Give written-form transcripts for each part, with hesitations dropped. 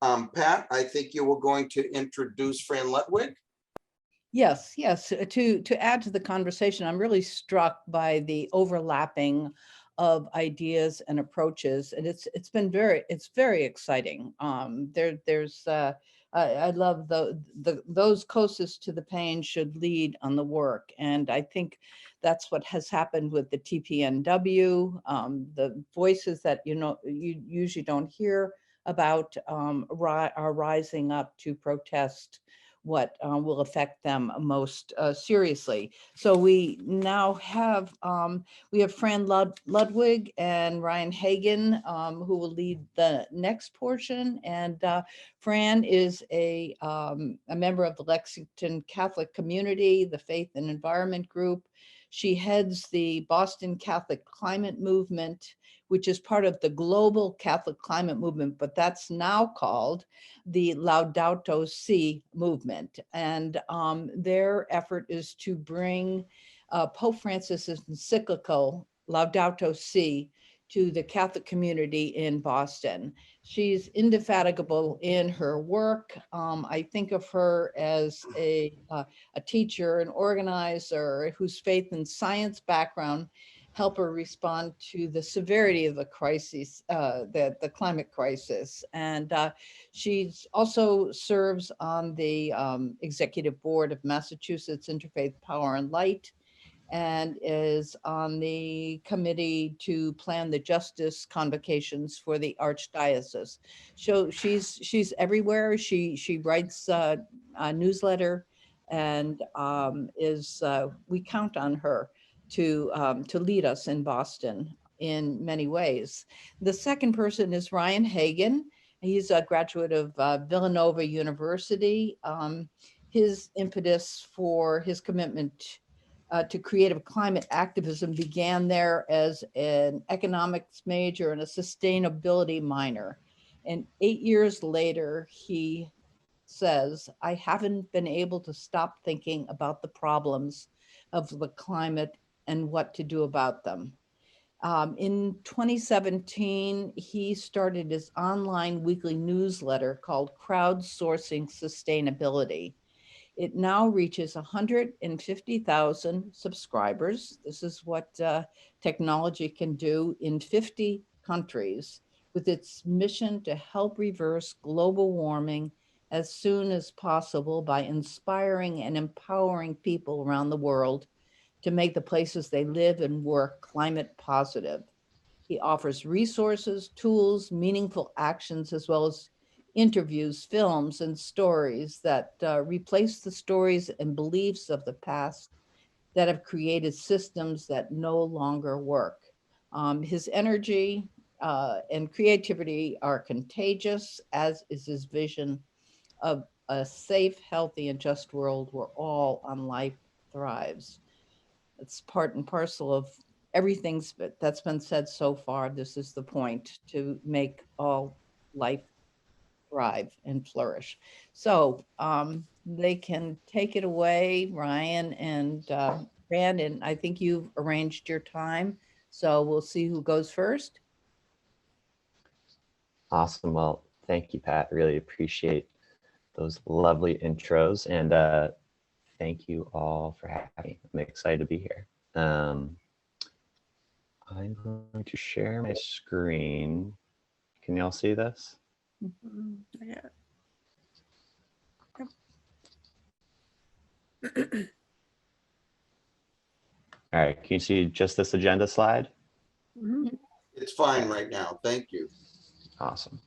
Pat, I think you were going to introduce Fran Ludwig. Yes, yes. To add to the conversation, I'm really struck by the overlapping of ideas and approaches, and it's very exciting. I love those closest to the pain should lead on the work, and I think that's what has happened with the TPNW. The voices that you usually don't hear about are rising up to protest what will affect them most seriously. So we now have Fran Ludwig and Ryan Hagan who will lead the next portion. And Fran is a member of the Lexington Catholic Community, the Faith and Environment Group. She heads the Boston Catholic Climate Movement, which is part of the global Catholic climate movement, but that's now called the Laudato Si movement. And their effort is to bring Pope Francis's encyclical Laudato Si to the Catholic community in Boston. She's indefatigable in her work. I think of her as a teacher, an organizer whose faith and science background help her respond to the severity of the crisis, the climate crisis. And she also serves on the executive board of Massachusetts Interfaith Power and Light, and is on the committee to plan the justice convocations for the archdiocese. So she's everywhere. She writes a newsletter, and we count on her to lead us in Boston in many ways. The second person is Ryan Hagan. He's a graduate of Villanova University. His impetus for his commitment to creative climate activism began there as an economics major and a sustainability minor. And 8 years later, he says, I haven't been able to stop thinking about the problems of the climate and what to do about them. In 2017, he started his online weekly newsletter called Crowdsourcing Sustainability. It now reaches 150,000 subscribers. This is what technology can do in 50 countries, with its mission to help reverse global warming as soon as possible by inspiring and empowering people around the world to make the places they live and work climate positive. He offers resources, tools, meaningful actions, as well as interviews, films, and stories that replace the stories and beliefs of the past that have created systems that no longer work. His energy and creativity are contagious, as is his vision of a safe, healthy, and just world where all on life thrives. It's part and parcel of everything that's been said so far. This is the point, to make all life thrive and flourish. So they can take it away, Ryan and Brandon. I think you've arranged your time, so we'll see who goes first. Awesome. Well, thank you, Pat. Really appreciate those lovely intros, and thank you all for having me. I'm excited to be here. I'm going to share my screen. Can y'all see this? Yeah. All right, can you see just this agenda slide? It's fine right now. Thank you. Awesome.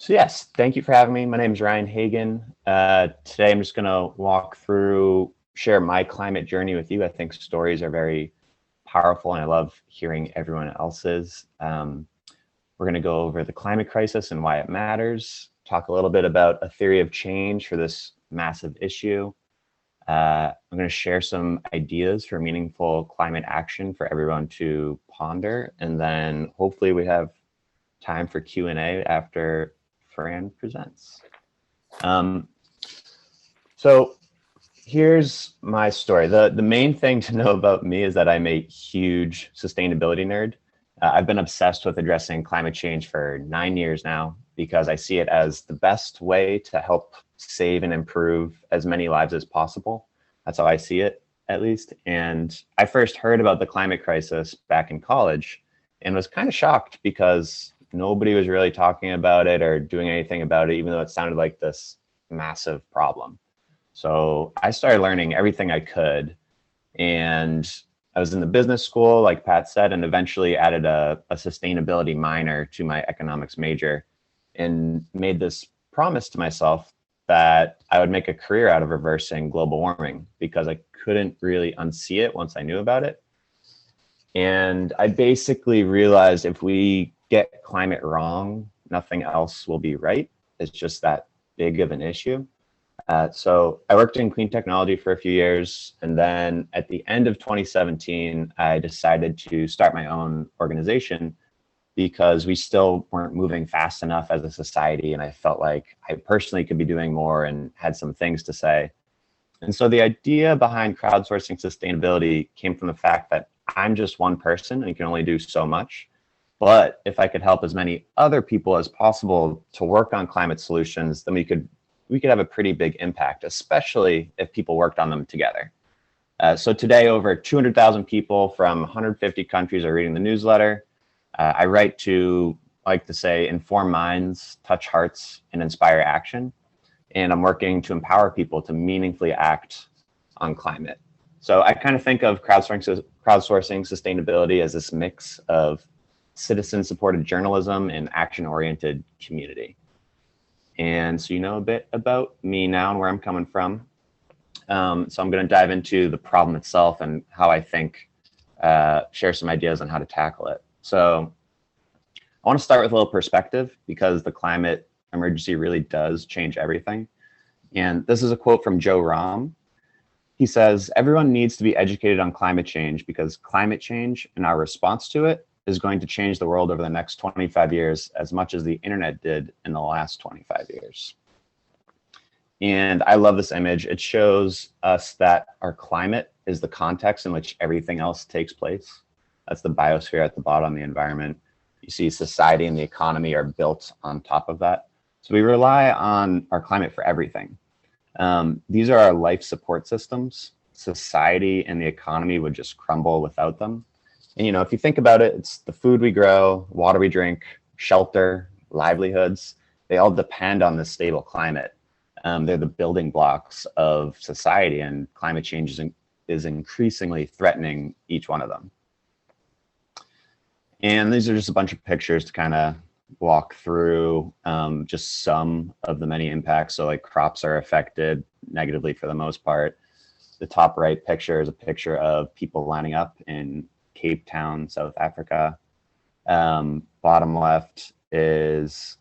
So yes, thank you for having me. My name is Ryan Hagan. Today I'm just going to walk through, share my climate journey with you. I think stories are very powerful, and I love hearing everyone else's. We're going to go over the climate crisis and why it matters, talk a little bit about a theory of change for this massive issue. I'm going to share some ideas for meaningful climate action for everyone to ponder, and then hopefully we have time for Q&A after Fran presents. So here's my story. The main thing to know about me is that I'm a huge sustainability nerd. I've been obsessed with addressing climate change for 9 years now, because I see it as the best way to help save and improve as many lives as possible. That's how I see it, at least. And I first heard about the climate crisis back in college and was kind of shocked because nobody was really talking about it or doing anything about it, even though it sounded like this massive problem. So I started learning everything I could. And I was in the business school, like Pat said, and eventually added a sustainability minor to my economics major and made this promise to myself that I would make a career out of reversing global warming because I couldn't really unsee it once I knew about it. And I basically realized if we get climate wrong, nothing else will be right. It's just that big of an issue. So I worked in clean technology for a few years. And then at the end of 2017, I decided to start my own organization because we still weren't moving fast enough as a society. And I felt like I personally could be doing more and had some things to say. And so the idea behind crowdsourcing sustainability came from the fact that I'm just one person and can only do so much. But if I could help as many other people as possible to work on climate solutions, then we could have a pretty big impact, especially if people worked on them together. So today, over 200,000 people from 150 countries are reading the newsletter. I write to, I like to say, inform minds, touch hearts, and inspire action. And I'm working to empower people to meaningfully act on climate. So I kind of think of crowdsourcing sustainability as this mix of citizen-supported journalism and action-oriented community. And so you know a bit about me now and where I'm coming from. So I'm going to dive into the problem itself and how I think, share some ideas on how to tackle it. So I want to start with a little perspective because the climate emergency really does change everything. And this is a quote from Joe Romm. He says, "Everyone needs to be educated on climate change because climate change and our response to it is going to change the world over the next 25 years as much as the internet did in the last 25 years. And I love this image. It shows us that our climate is the context in which everything else takes place. That's the biosphere at the bottom, the environment. You see society and the economy are built on top of that. So we rely on our climate for everything. These are our life support systems. Society and the economy would just crumble without them. And, you know, if you think about it, it's the food we grow, water we drink, shelter, livelihoods, they all depend on this stable climate. They're the building blocks of society, and climate change is increasingly threatening each one of them. And these are just a bunch of pictures to kind of walk through just some of the many impacts. So like crops are affected negatively for the most part. The top right picture is a picture of people lining up in Cape Town, South Africa. Bottom left is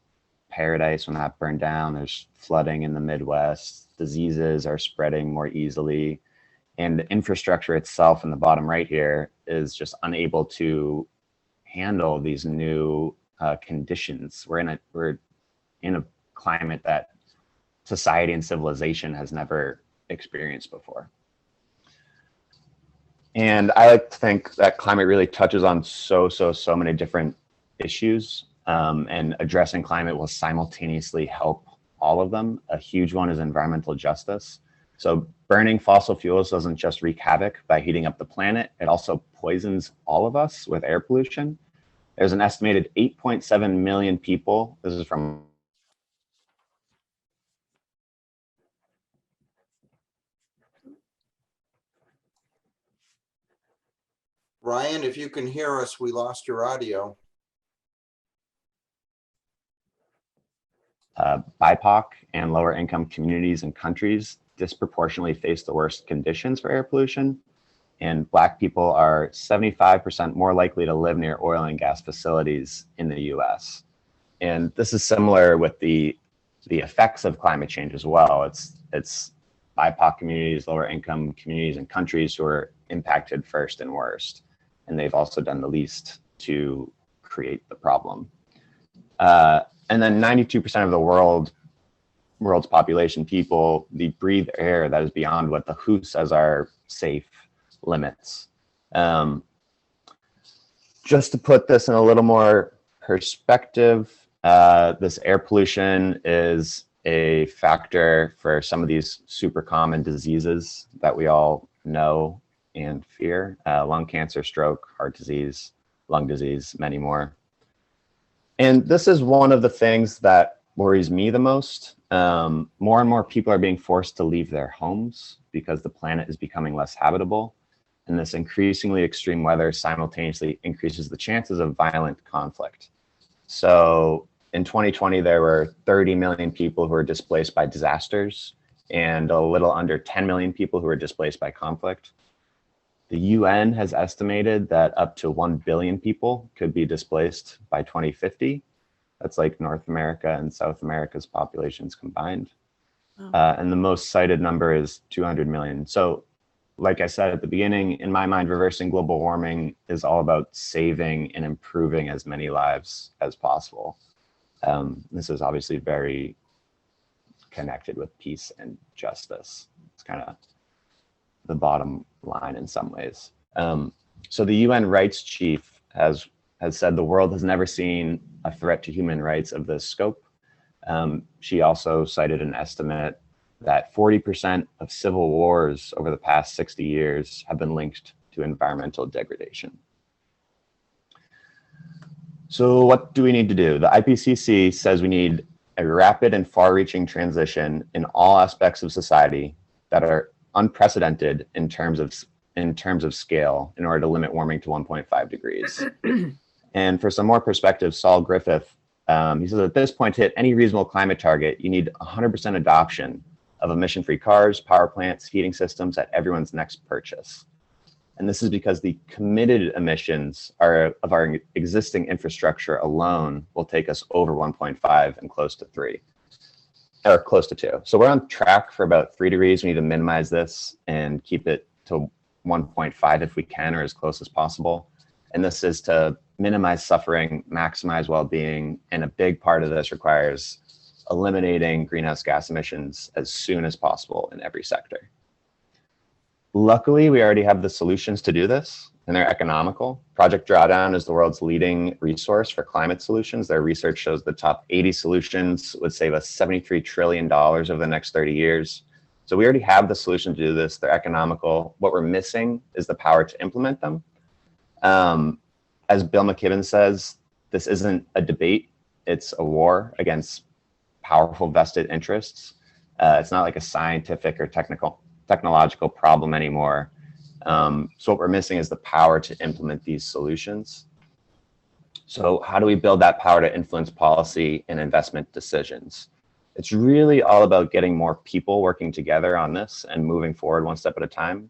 Paradise when that burned down. There's flooding in the Midwest. Diseases are spreading more easily. And the infrastructure itself in the bottom right here is just unable to handle these new conditions. We're in a climate that society and civilization has never experienced before. And I like to think that climate really touches on so many different issues, and addressing climate will simultaneously help all of them. A huge one is environmental justice. So burning fossil fuels doesn't just wreak havoc by heating up the planet, it also poisons all of us with air pollution. There's an estimated 8.7 million people, this is from Ryan, if you can hear us, we lost your audio. BIPOC and lower income communities and countries disproportionately face the worst conditions for air pollution. And Black people are 75% more likely to live near oil and gas facilities in the US. And this is similar with the effects of climate change as well. It's BIPOC communities, lower income communities and countries who are impacted first and worst. And they've also done the least to create the problem. And then 92% of the world's population, people, they breathe air that is beyond what the WHO says are safe limits. Just to put this in a little more perspective, This air pollution is a factor for some of these super common diseases that we all know and fear: lung cancer, stroke, heart disease, lung disease, many more. And this is one of the things that worries me the most. More and more people are being forced to leave their homes because the planet is becoming less habitable. And this increasingly extreme weather simultaneously increases the chances of violent conflict. So in 2020, there were 30 million people who were displaced by disasters and a little under 10 million people who were displaced by conflict. The UN has estimated that up to 1 billion people could be displaced by 2050. That's like North America and South America's populations combined. And the most cited number is 200 million. So like I said at the beginning, in my mind, reversing global warming is all about saving and improving as many lives as possible. This is obviously very connected with peace and justice. It's kind of the bottom line in some ways. So the UN rights chief has said the world has never seen a threat to human rights of this scope. She also cited an estimate that 40% of civil wars over the past 60 years have been linked to environmental degradation. So what do we need to do? The IPCC says we need a rapid and far-reaching transition in all aspects of society that are unprecedented in terms of scale in order to limit warming to 1.5 degrees. And for some more perspective, Saul Griffith, he says at this point to hit any reasonable climate target, you need 100% adoption of emission-free cars, power plants, heating systems at everyone's next purchase. And this is because the committed emissions of our existing infrastructure alone will take us over 1.5 and close to 3, or close to 2. So we're on track for about 3 degrees. We need to minimize this and keep it to 1.5 if we can, or as close as possible. And this is to minimize suffering, maximize well-being, and a big part of this requires eliminating greenhouse gas emissions as soon as possible in every sector. Luckily, we already have the solutions to do this, and they're economical. Project Drawdown is the world's leading resource for climate solutions. Their research shows the top 80 solutions would save us $73 trillion over the next 30 years. So we already have the solution to do this. They're economical. What we're missing is the power to implement them. As Bill McKibben says, this isn't a debate, it's a war against powerful vested interests. It's not like a scientific or technological problem anymore. So what we're missing is the power to implement these solutions. So how do we build that power to influence policy and investment decisions? It's really all about getting more people working together on this and moving forward one step at a time.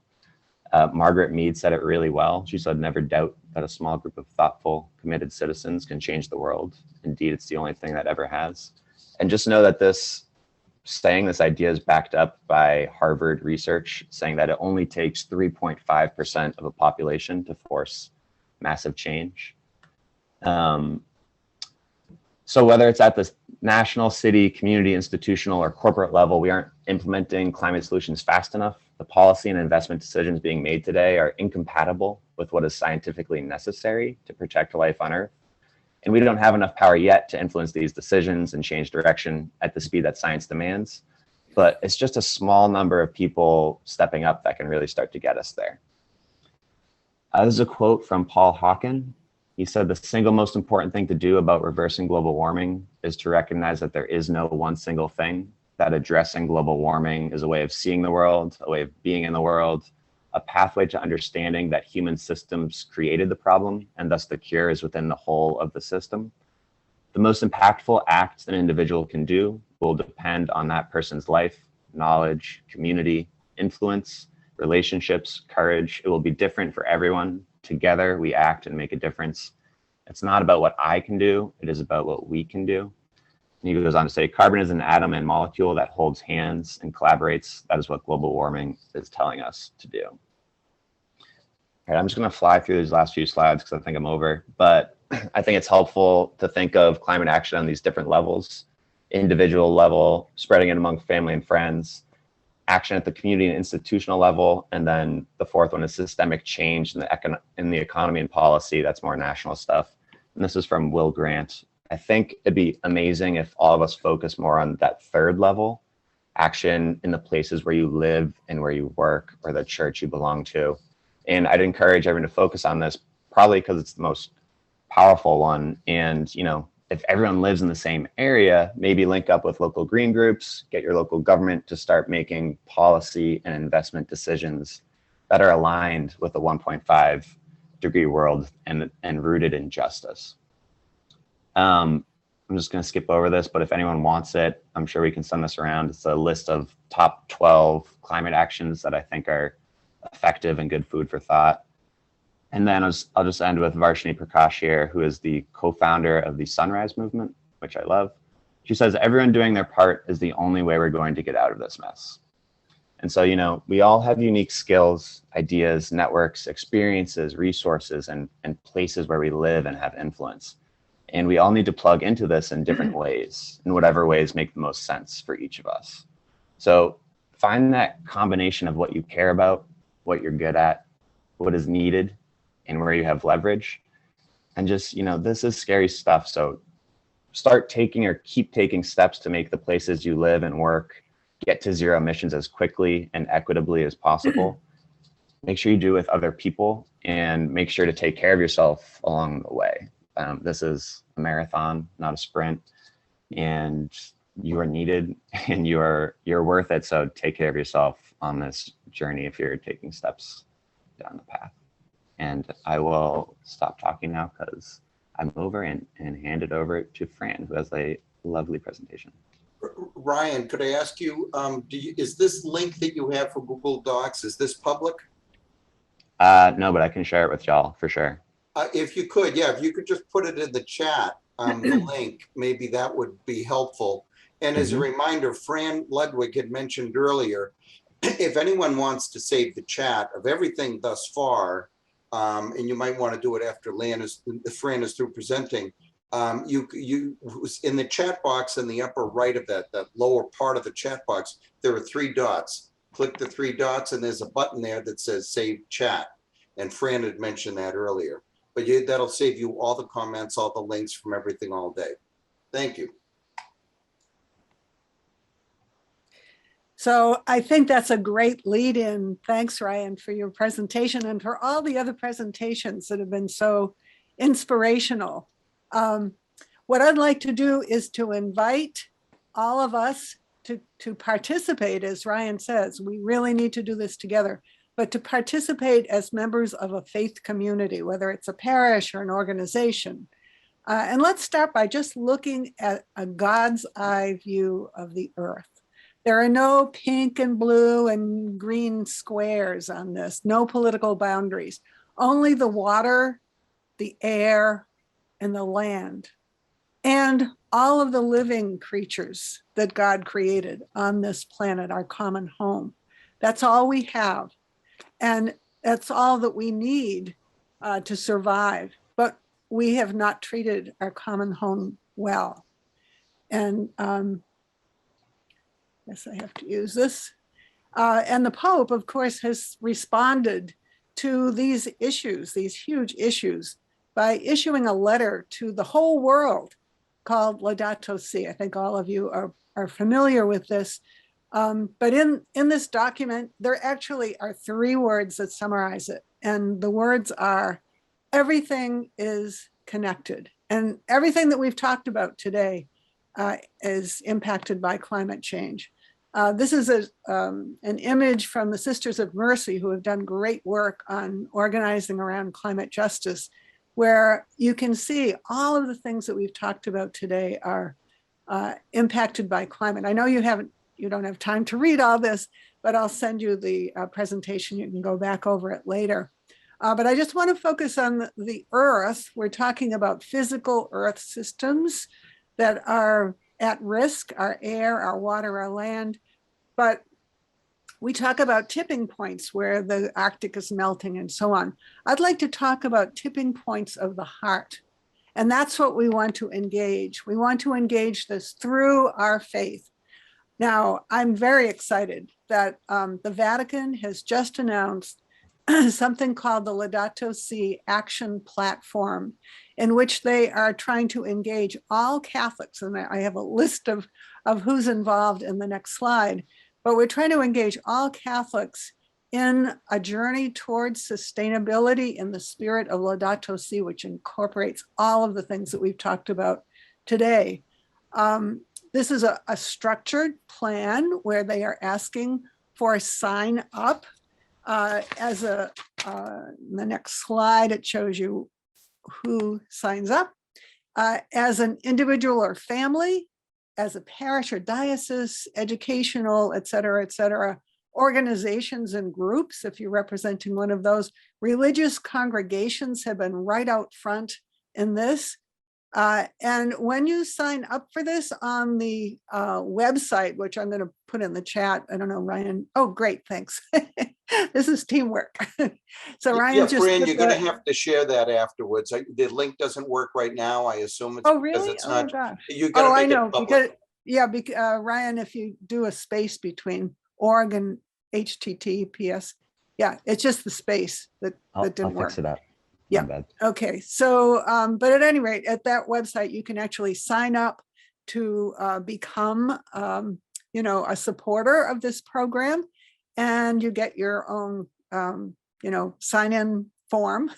Margaret Mead said it really well. She said, never doubt that a small group of thoughtful, committed citizens can change the world. Indeed, it's the only thing that ever has. And just know that this idea is backed up by Harvard research, saying that it only takes 3.5% of a population to force massive change. So whether it's at the national, city, community, institutional, or corporate level, we aren't implementing climate solutions fast enough. The policy and investment decisions being made today are incompatible with what is scientifically necessary to protect life on Earth. And we don't have enough power yet to influence these decisions and change direction at the speed that science demands. But it's just a small number of people stepping up that can really start to get us there. This is a quote from Paul Hawken. He said, the single most important thing to do about reversing global warming is to recognize that there is no one single thing, that addressing global warming is a way of seeing the world, a way of being in the world, a pathway to understanding that human systems created the problem, and thus the cure is within the whole of the system. The most impactful act an individual can do will depend on that person's life, knowledge, community, influence, relationships, courage. It will be different for everyone. Together, we act and make a difference. It's not about what I can do, it is about what we can do. And he goes on to say, carbon is an atom and molecule that holds hands and collaborates. That is what global warming is telling us to do. All right, I'm just gonna fly through these last few slides because I think I'm over, but I think it's helpful to think of climate action on these different levels: individual level, spreading it among family and friends, action at the community and institutional level, and then the fourth one is systemic change in the economy and policy. That's more national stuff. And this is from Will Grant I think it'd be amazing if all of us focus more on that third level, action in the places where you live and where you work or the church you belong to. And I'd encourage everyone to focus on this, probably because it's the most powerful one. And, you know, if everyone lives in the same area, maybe link up with local green groups, get your local government to start making policy and investment decisions that are aligned with the 1.5-degree world and rooted in justice. I'm just going to skip over this, but if anyone wants it, I'm sure we can send this around. It's a list of top 12 climate actions that I think are effective and good food for thought. And then I'll just end with Varshini Prakash here, who is the co-founder of the Sunrise Movement, which I love. She says, everyone doing their part is the only way we're going to get out of this mess. And so, you know, we all have unique skills, ideas, networks, experiences, resources, and places where we live and have influence. And we all need to plug into this in different ways, in whatever ways make the most sense for each of us. So find that combination of what you care about, what you're good at, what is needed, and where you have leverage. And just, you know, this is scary stuff. So start taking or keep taking steps to make the places you live and work get to zero emissions as quickly and equitably as possible. Make sure you do it with other people and make sure to take care of yourself along the way. This is a marathon, not a sprint, and you are needed and you're worth it. So take care of yourself on this journey if you're taking steps down the path. And I will stop talking now because I'm over and hand it over to Fran, who has a lovely presentation. Ryan, could I ask you, is this link that you have for Google Docs, is this public? No, but I can share it with y'all for sure. If you could, yeah, if you could just put it in the chat, the link, maybe that would be helpful. And as a reminder, Fran Ludwig had mentioned earlier, if anyone wants to save the chat of everything thus far, and you might want to do it after Fran is through presenting, you in the chat box in the upper right of that lower part of the chat box, there are 3 dots. Click the 3 dots and there's a button there that says Save Chat. And Fran had mentioned that earlier. But that'll save you all the comments, all the links from everything all day. Thank you. So I think that's a great lead in. Thanks, Ryan, for your presentation and for all the other presentations that have been so inspirational. What I'd like to do is to invite all of us to participate, as Ryan says. We really need to do this together, but to participate as members of a faith community, whether it's a parish or an organization. And let's start by just looking at a God's eye view of the earth. There are no pink and blue and green squares on this, no political boundaries, only the water, the air, and the land, and all of the living creatures that God created on this planet, our common home. That's all we have. And that's all that we need to survive. But we have not treated our common home well. And yes, I have to use this. And the Pope, of course, has responded to these issues, these huge issues, by issuing a letter to the whole world called Laudato Si. I think all of you are familiar with this. But in this document, there actually are 3 words that summarize it. And the words are, everything is connected. And everything that we've talked about today is impacted by climate change. This is an image from the Sisters of Mercy, who have done great work on organizing around climate justice, where you can see all of the things that we've talked about today are impacted by climate. I know you don't have time to read all this, but I'll send you the presentation. You can go back over it later. But I just want to focus on the earth. We're talking about physical earth systems that are at risk, our air, our water, our land. But we talk about tipping points where the Arctic is melting and so on. I'd like to talk about tipping points of the heart. And that's what we want to engage. We want to engage this through our faith. Now, I'm very excited that the Vatican has just announced something called the Laudato Si Action Platform, in which they are trying to engage all Catholics. And I have a list of who's involved in the next slide, but we're trying to engage all Catholics in a journey towards sustainability in the spirit of Laudato Si, which incorporates all of the things that we've talked about today. This is a structured plan where they are asking for a sign up. As the next slide, it shows you who signs up. As an individual or family, as a parish or diocese, educational, et cetera, organizations and groups, if you're representing one of those. Religious congregations have been right out front in this. And when you sign up for this on the website, which I'm going to put in the chat, I don't know, Ryan. Oh, great, thanks. This is teamwork. So Ryan, Yeah, just Fran, put you're going to the- have to share that afterwards. The link doesn't work right now. I assume it's Oh, because really? it's Oh, not. gosh. You got to Oh, I make it know, public. because, yeah, Ryan, if you do a space between org and HTTPS, yeah, it's just the space that I'll didn't work. fix it up. Yeah. My bad. Okay, so, but at any rate, at that website, you can actually sign up to become, a supporter of this program, and you get your own, sign-in form.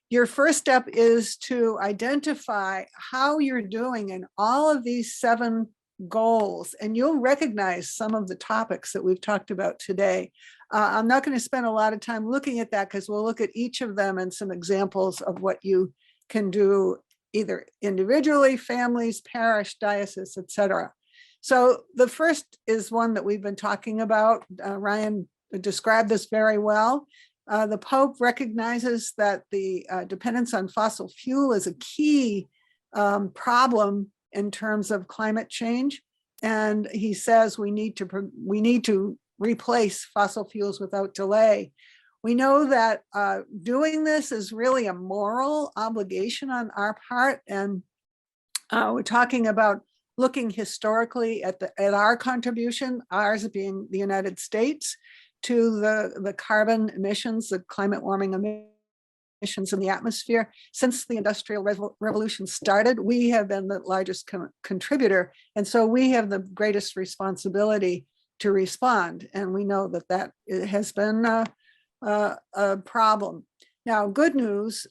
Your first step is to identify how you're doing in all of these 7 goals, and you'll recognize some of the topics that we've talked about today. I'm not going to spend a lot of time looking at that because we'll look at each of them and some examples of what you can do either individually, families, parish, diocese, etc. So the first is one that we've been talking about. Ryan described this very well. The Pope recognizes that the dependence on fossil fuel is a key problem in terms of climate change. And he says we need to replace fossil fuels without delay. We know that doing this is really a moral obligation on our part. And we're talking about looking historically at our contribution, ours being the United States, to the carbon emissions, the climate warming emissions in the atmosphere. Since the Industrial Revolution started, we have been the largest contributor. And so we have the greatest responsibility to respond. And we know that it has been a problem. Now, good news,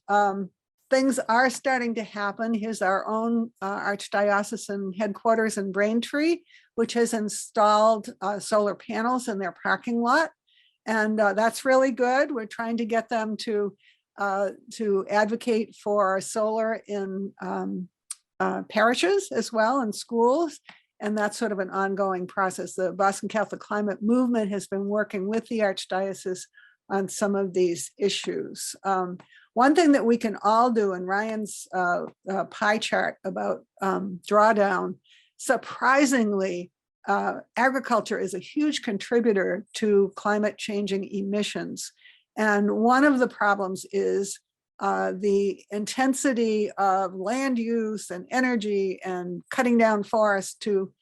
things are starting to happen. Here's our own archdiocesan headquarters in Braintree, which has installed solar panels in their parking lot. And that's really good. We're trying to get them to advocate for solar in parishes as well, and schools. And that's sort of an ongoing process. The Boston Catholic Climate Movement has been working with the Archdiocese on some of these issues. One thing that we can all do, in Ryan's pie chart about drawdown, surprisingly, agriculture is a huge contributor to climate changing emissions. And one of the problems is the intensity of land use and energy and cutting down forests to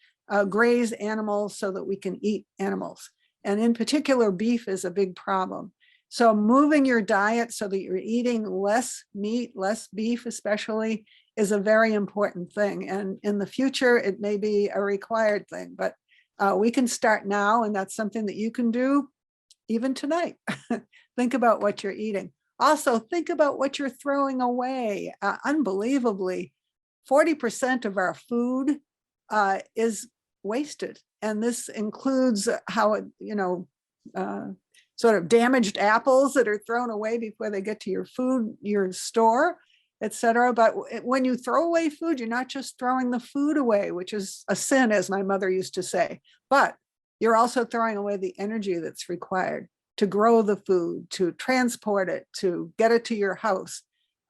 graze animals so that we can eat animals. And in particular, beef is a big problem. So moving your diet so that you're eating less meat, less beef especially, is a very important thing. And in the future, it may be a required thing, but we can start now, and that's something that you can do even tonight. Think about what you're eating. Also, think about what you're throwing away. Unbelievably, 40% of our food is wasted. And this includes how, sort of damaged apples that are thrown away before they get to your store, etc. But when you throw away food, you're not just throwing the food away, which is a sin, as my mother used to say, but you're also throwing away the energy that's required to grow the food, to transport it, to get it to your house.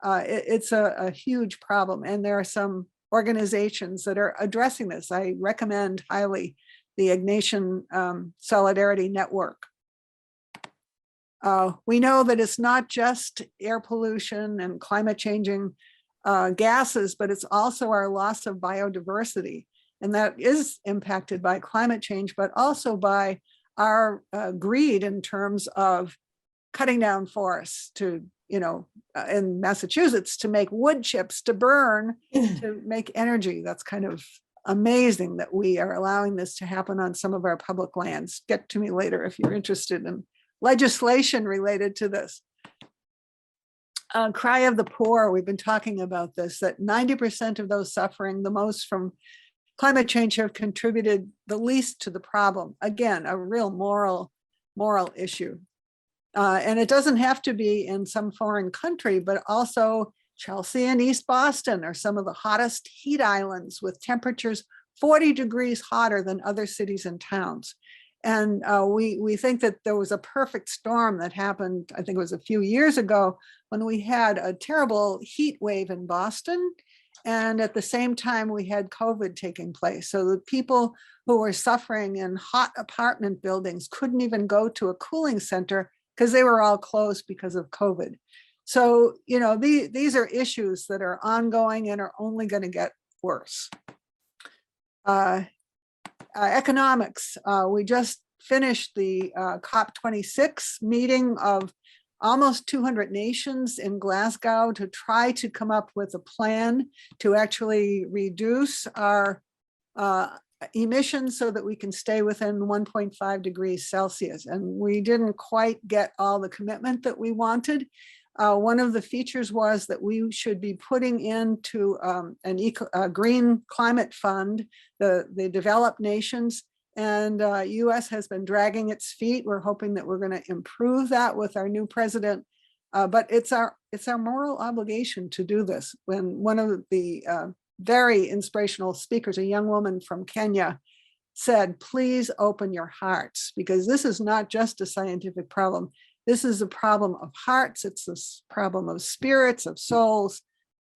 It's a huge problem. And there are some organizations that are addressing this. I recommend highly the Ignatian Solidarity Network. We know that it's not just air pollution and climate changing gases, but it's also our loss of biodiversity. And that is impacted by climate change, but also by our greed in terms of cutting down forests to, in Massachusetts, to make wood chips to burn, to make energy. That's kind of amazing that we are allowing this to happen on some of our public lands. Get to me later if you're interested in legislation related to this. Cry of the poor, we've been talking about this, that 90% of those suffering the most from climate change have contributed the least to the problem. Again, a real moral issue. And it doesn't have to be in some foreign country, but also Chelsea and East Boston are some of the hottest heat islands with temperatures 40 degrees hotter than other cities and towns. And we think that there was a perfect storm that happened, I think it was a few years ago, when we had a terrible heat wave in Boston. And at the same time, we had COVID taking place. So the people who were suffering in hot apartment buildings couldn't even go to a cooling center because they were all closed because of COVID. So, these are issues that are ongoing and are only going to get worse. Economics, we just finished the COP26 meeting of almost 200 nations in Glasgow to try to come up with a plan to actually reduce our emissions so that we can stay within 1.5 degrees Celsius. And we didn't quite get all the commitment that we wanted. One of the features was that we should be putting into a green climate fund, the developed nations, and US has been dragging its feet. We're hoping that we're going to improve that with our new president. But it's our moral obligation to do this. When one of the very inspirational speakers, a young woman from Kenya, said, please open your hearts, because this is not just a scientific problem. This is a problem of hearts. It's this problem of spirits, of souls.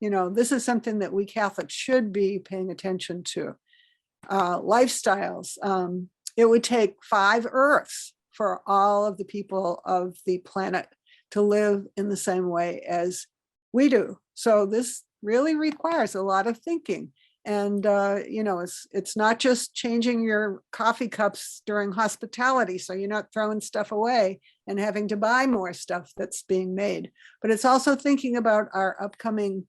This is something that we Catholics should be paying attention to. Lifestyles. It would take 5 Earths for all of the people of the planet to live in the same way as we do. So this really requires a lot of thinking. And, it's not just changing your coffee cups during hospitality, so you're not throwing stuff away and having to buy more stuff that's being made, but it's also thinking about our upcoming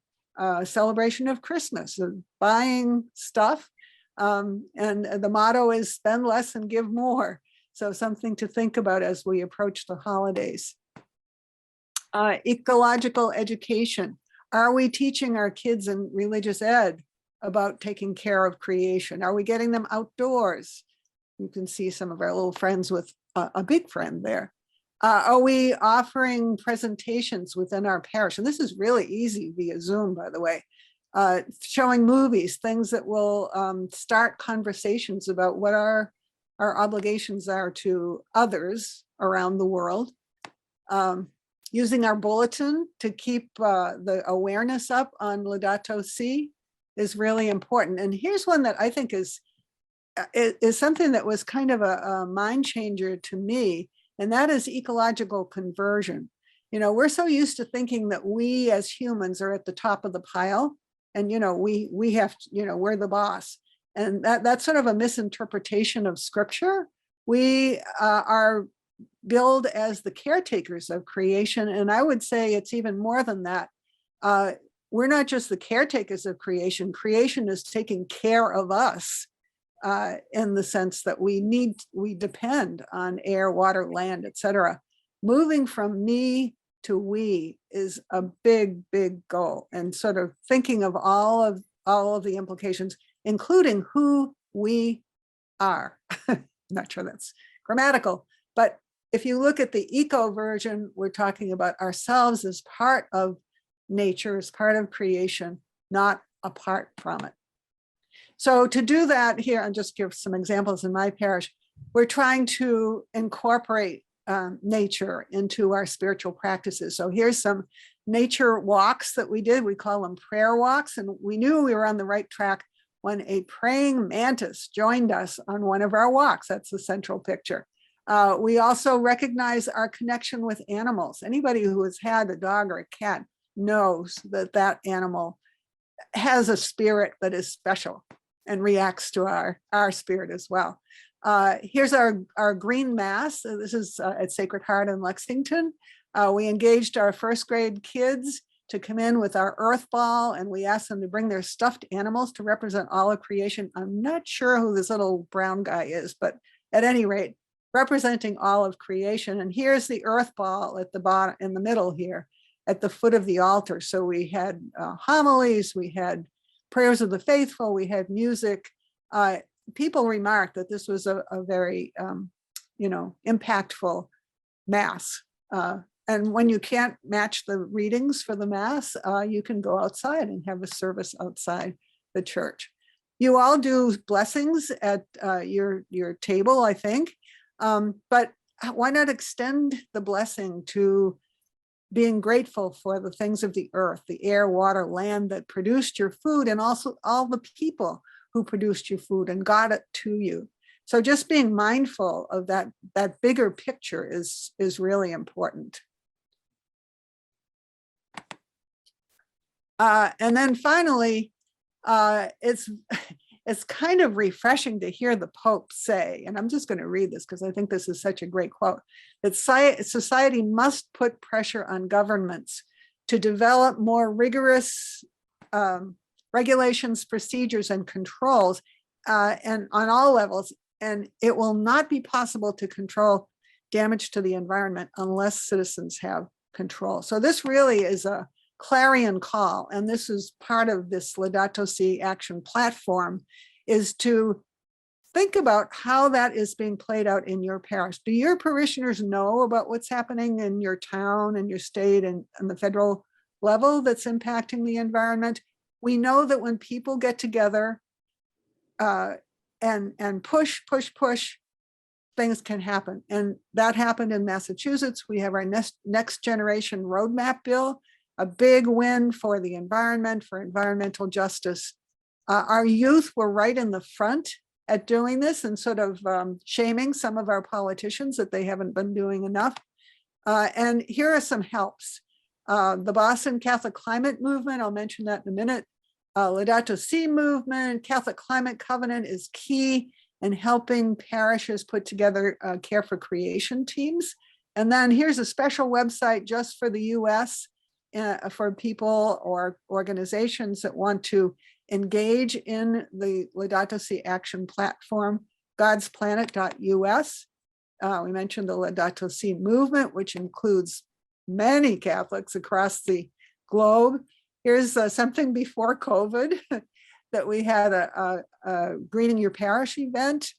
celebration of Christmas, buying stuff. And the motto is spend less and give more. So something to think about as we approach the holidays. Ecological education. Are we teaching our kids in religious ed about taking care of creation? Are we getting them outdoors? You can see some of our little friends with a big friend there. Are we offering presentations within our parish? And this is really easy via Zoom, by the way. Showing movies, things that will start conversations about what our obligations are to others around the world. Using our bulletin to keep the awareness up on Laudato Si is really important. And here's one that I think is something that was kind of a mind changer to me, and that is ecological conversion. We're so used to thinking that we as humans are at the top of the pile, and we have to, we're the boss, and that's sort of a misinterpretation of scripture. We are billed as the caretakers of creation, and I would say it's even more than that. We're not just the caretakers of creation. Creation is taking care of us in the sense that we depend on air, water, land, etc. Moving from me to we is a big, big goal, and sort of thinking of all of the implications, including who we are. Not sure that's grammatical, but if you look at the eco version, we're talking about ourselves as part of nature, as part of creation, not apart from it. So to do that here, and just give some examples in my parish, we're trying to incorporate nature into our spiritual practices. So here's some nature walks that we did. We call them prayer walks. And we knew we were on the right track when a praying mantis joined us on one of our walks. That's the central picture. We also recognize our connection with animals. Anybody who has had a dog or a cat knows that that animal has a spirit that is special and reacts to our spirit as well. Here's our green mass. This is at Sacred Heart in Lexington. We engaged our first grade kids to come in with our earth ball, and we asked them to bring their stuffed animals to represent all of creation. I'm not sure who this little brown guy is, but at any rate, representing all of creation. And here's the earth ball at the bottom, in the middle here, at the foot of the altar. So we had homilies, we had prayers of the faithful, we had music. People remarked that this was a very, impactful mass. And when you can't match the readings for the mass, you can go outside and have a service outside the church. You all do blessings at your table, I think. But why not extend the blessing to being grateful for the things of the earth, the air, water, land that produced your food, and also all the people who produced your food and got it to you. So just being mindful of that bigger picture is really important. And then finally, it's kind of refreshing to hear the Pope say, and I'm just going to read this because I think this is such a great quote, that society must put pressure on governments to develop more rigorous regulations, procedures, and controls, and on all levels. And it will not be possible to control damage to the environment unless citizens have control. So this really is a clarion call, and this is part of this Laudato Si action platform, is to think about how that is being played out in your parish. Do your parishioners know about what's happening in your town and your state and the federal level that's impacting the environment? We know that when people get together and push, things can happen. And that happened in Massachusetts. We have our next generation roadmap bill, a big win for the environment, for environmental justice. Our youth were right in the front at doing this and sort of shaming some of our politicians that they haven't been doing enough. And here are some helps. The Boston Catholic Climate Movement, I'll mention that in a minute. Laudato Si movement, Catholic Climate Covenant is key in helping parishes put together care for creation teams. And then here's a special website just for the US for people or organizations that want to engage in the Laudato Si action platform, godsplanet.us. We mentioned the Laudato Si movement, which includes many Catholics across the globe. Here's something before COVID that we had a Greening Your Parish event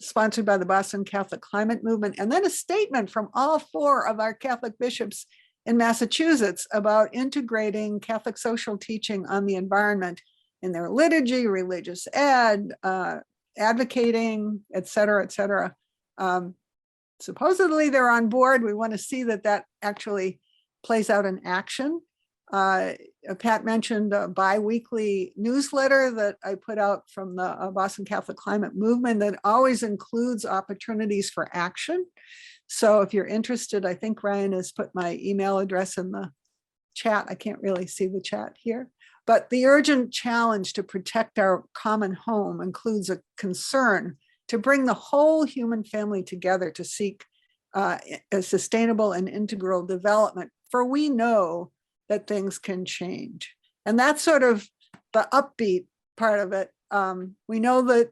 sponsored by the Boston Catholic Climate Movement, and then a statement from all 4 of our Catholic bishops in Massachusetts about integrating Catholic social teaching on the environment in their liturgy, religious ed, advocating, et cetera, et cetera. Supposedly they're on board. We want to see that actually plays out in action. Pat mentioned a bi-weekly newsletter that I put out from the Boston Catholic Climate Movement that always includes opportunities for action. So if you're interested, I think Ryan has put my email address in the chat. I can't really see the chat here, but the urgent challenge to protect our common home includes a concern to bring the whole human family together to seek a sustainable and integral development, for we know that things can change. And that's sort of the upbeat part of it. We know that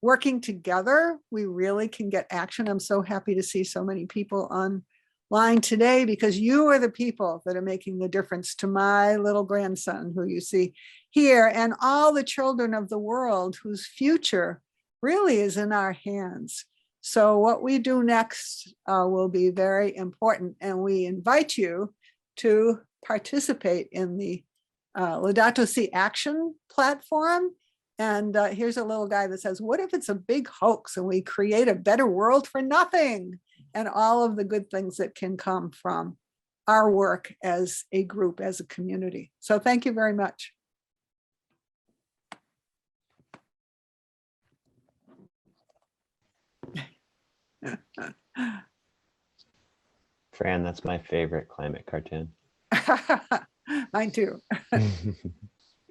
working together, we really can get action. I'm so happy to see so many people online today, because you are the people that are making the difference to my little grandson, who you see here, and all the children of the world whose future really is in our hands. So what we do next will be very important, and we invite you to participate in the Laudato Si action platform. And here's a little guy that says, what if it's a big hoax and we create a better world for nothing? And all of the good things that can come from our work as a group, as a community. So thank you very much. Fran, that's my favorite climate cartoon. Mine too.